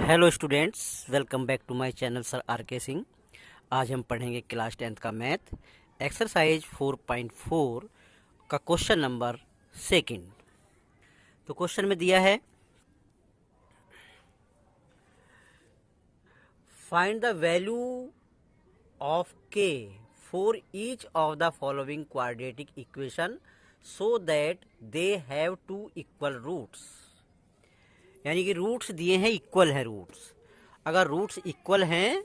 Hello students, welcome back to my channel sir R K Singh. आज हम पढ़ेंगे class 10th का मैथ एक्सरसाइज 4.4 का क्वेश्चन नंबर सेकंड। तो क्वेश्चन में दिया है find the value of k for each of the following quadratic equation so that they have two equal roots. यानी कि रूट्स दिए हैं, इक्वल है रूट्स। अगर रूट्स इक्वल हैं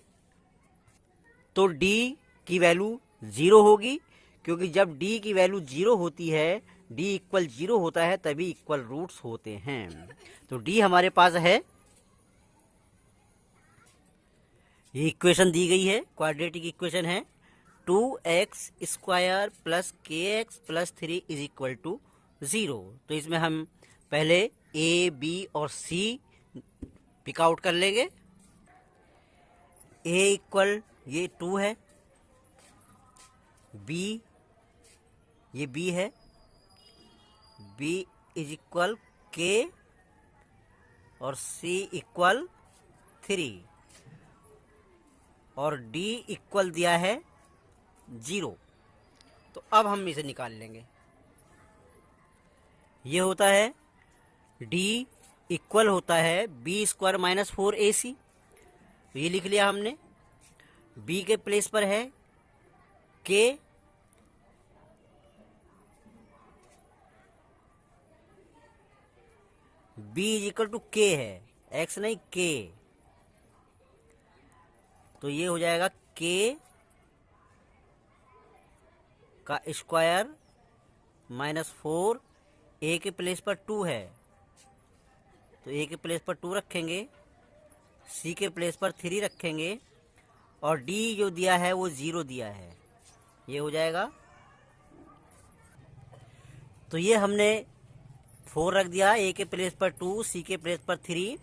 तो d की वैल्यू 0 होगी, क्योंकि जब d की वैल्यू 0 होती है, d इक्वल 0 होता है, तभी इक्वल रूट्स होते हैं। तो d हमारे पास है, ये इक्वेशन दी गई है, क्वाड्रेटिक इक्वेशन है 2x square plus k x plus 3 is equal to 0। तो इसमें हम पहले a, b और c पिक आउट कर लेंगे। a इक्वल ये 2 है, b ये b है, b इज इक्वल k और c इक्वल 3 और d इक्वल दिया है 0। तो अब हम इसे निकाल लेंगे। ये होता है d इक्वल होता है b स्क्वायर माइनस 4ac। तो ये लिख लिया हमने। b के प्लेस पर है k, b is equal to k है, x नहीं k। तो ये हो जाएगा k का स्क्वायर माइनस 4, a के प्लेस पर 2 है तो a के प्लेस पर 2 रखेंगे, c के प्लेस पर 3 रखेंगे और d जो दिया है वो 0 दिया है। ये हो जाएगा। तो ये हमने 4 रख दिया, a के प्लेस पर 2, c के प्लेस पर 3।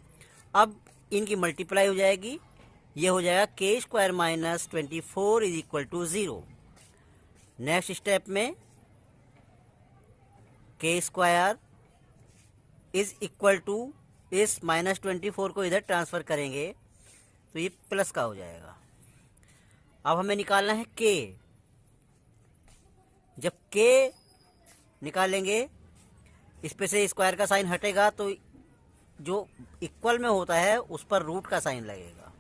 अब इनकी मल्टीप्लाई हो जाएगी, ये हो जाएगा k square minus 24 is equal to 0। Next step में k square is equal to इस माइनस 24 को इधर ट्रांसफर करेंगे तो ये प्लस का हो जाएगा। अब हमें निकालना है k। जब k निकालेंगे, इस पे से स्क्वायर का साइन हटेगा तो जो इक्वल में होता है उस पर रूट का साइन लगेगा।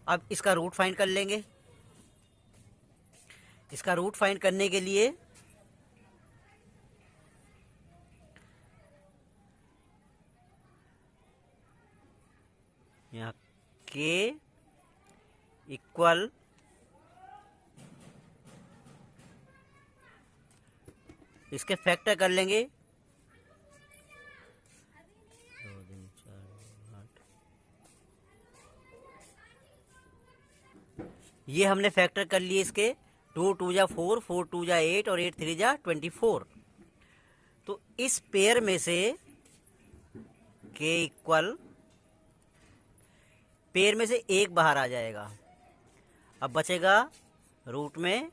अब इसका रूट फाइंड कर लेंगे। इसका रूट फाइंड करने के लिए यहाँ k इक्वल इसके फैक्टर कर लेंगे। 2 3 4 8। ये हमने फैक्टर कर लिए इसके। 2 2 जा 4, 4 2 जा 8 और 8 3 जा 24। तो इस पेयर में से k इक्वल, पेयर में से एक बाहर आ जाएगा। अब बचेगा रूट में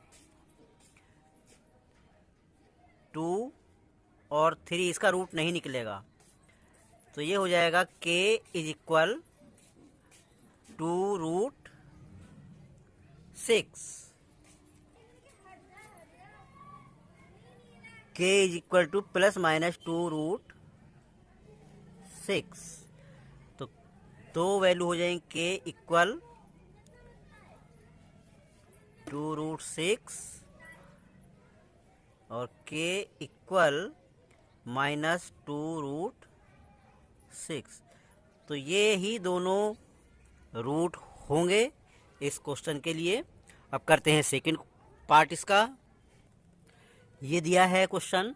2 और 3, इसका रूट नहीं निकलेगा। तो ये हो जाएगा k is equal 2 root 6। k is equal to plus minus 2 root 6। तो दो वैल्यू हो जाएंगे k इक्वल 2 रूट 6 और k इक्वल माइनस 2 रूट 6। तो ये ही दोनों रूट होंगे इस क्वेश्चन के लिए। अब करते हैं सेकंड पार्ट इसका। ये दिया है क्वेश्चन,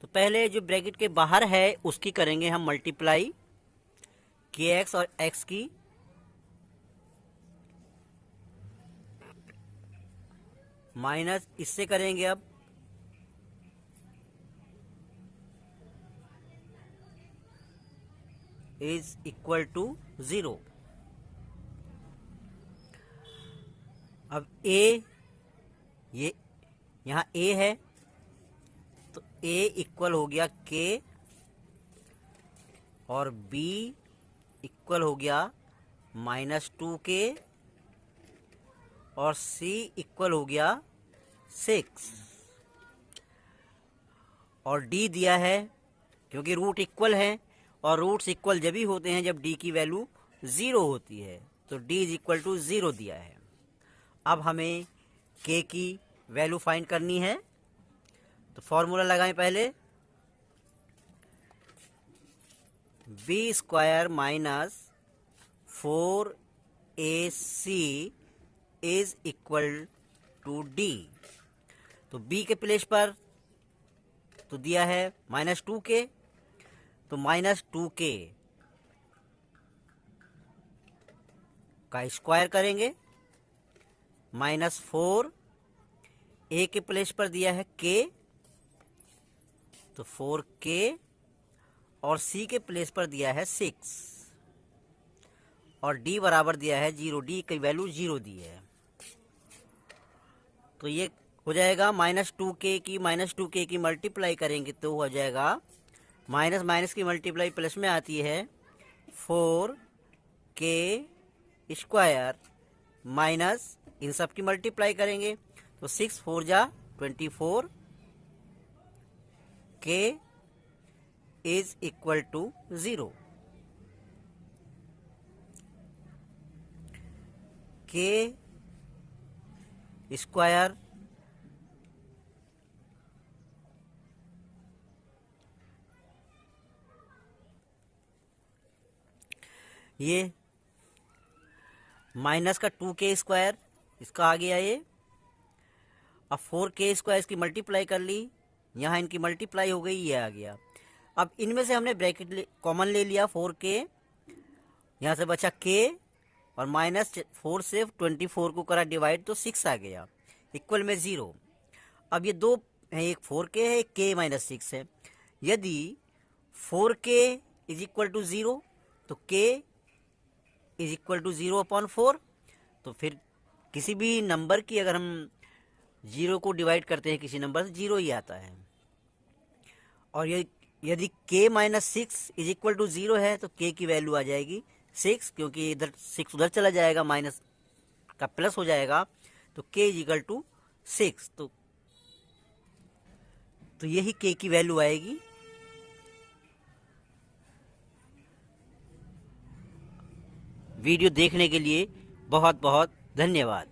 तो पहले जो ब्रैकेट के बाहर है उसकी करेंगे हम मल्टीप्लाई, के एक्स और एक्स की। माइनस इससे करेंगे अब इज इक्वल टू 0। अब a, ये यहाँ a है तो a इक्वल हो गया k और b इक्वल हो गया -2k और c इक्वल हो गया 6 और d दिया है, क्योंकि रूट इक्वल है और रूट्स इक्वल जब ही होते हैं जब d की वैल्यू 0 होती है, तो d इज इक्वल टू 0 दिया है। अब हमें k की वैल्यू फाइंड करनी है, तो फॉर्मूला लगाएं पहले। b square minus 4ac is equal to d। तो b के प्लेस पर तो दिया है -2k, तो -2k का स्क्वायर करेंगे, -4 a के प्लेस पर दिया है k, तो 4k और c के प्लेस पर दिया है 6 और d बराबर दिया है 0, d की वैल्यू 0 दी है। तो ये हो जाएगा -2k की मल्टीप्लाई करेंगे तो हो जाएगा माइनस माइनस की मल्टीप्लाई प्लस में आती है 4k स्क्वायर माइनस इन सब की मल्टीप्लाई करेंगे तो 6 4 जा 24 k is equal to 0। k square ये माइनस का 2k स्क्वायर इसका आ गया ये। अब 4k स्क्वायर इसकी मल्टीप्लाई कर ली, यहाँ इनकी मल्टीप्लाई हो गई, ये आ गया। अब इनमें से हमने ब्रैकेट कॉमन ले लिया 4k, यहाँ से बचा k और -4 से 24 को करा डिवाइड तो 6 आ गया इक्वल में 0। अब ये दो है, एक 4k है एक k माइनस 6 है। यदि 4k इज इक्वल टू 0 तो k इज इक्वल टू 0/4। तो फिर किसी भी नंबर की अगर हम 0 को डिवाइड करते हैं किसी नंबर से 0 ही आता है। और यदि k minus 6 is equal to 0 है तो k की वैल्यू आ जाएगी 6, क्योंकि इधर 6 उधर चला जाएगा, माइनस का प्लस हो जाएगा, तो k इज इक्वल टू 6। तो यही k की वैल्यू आएगी। वीडियो देखने के लिए बहुत बहुत धन्यवाद।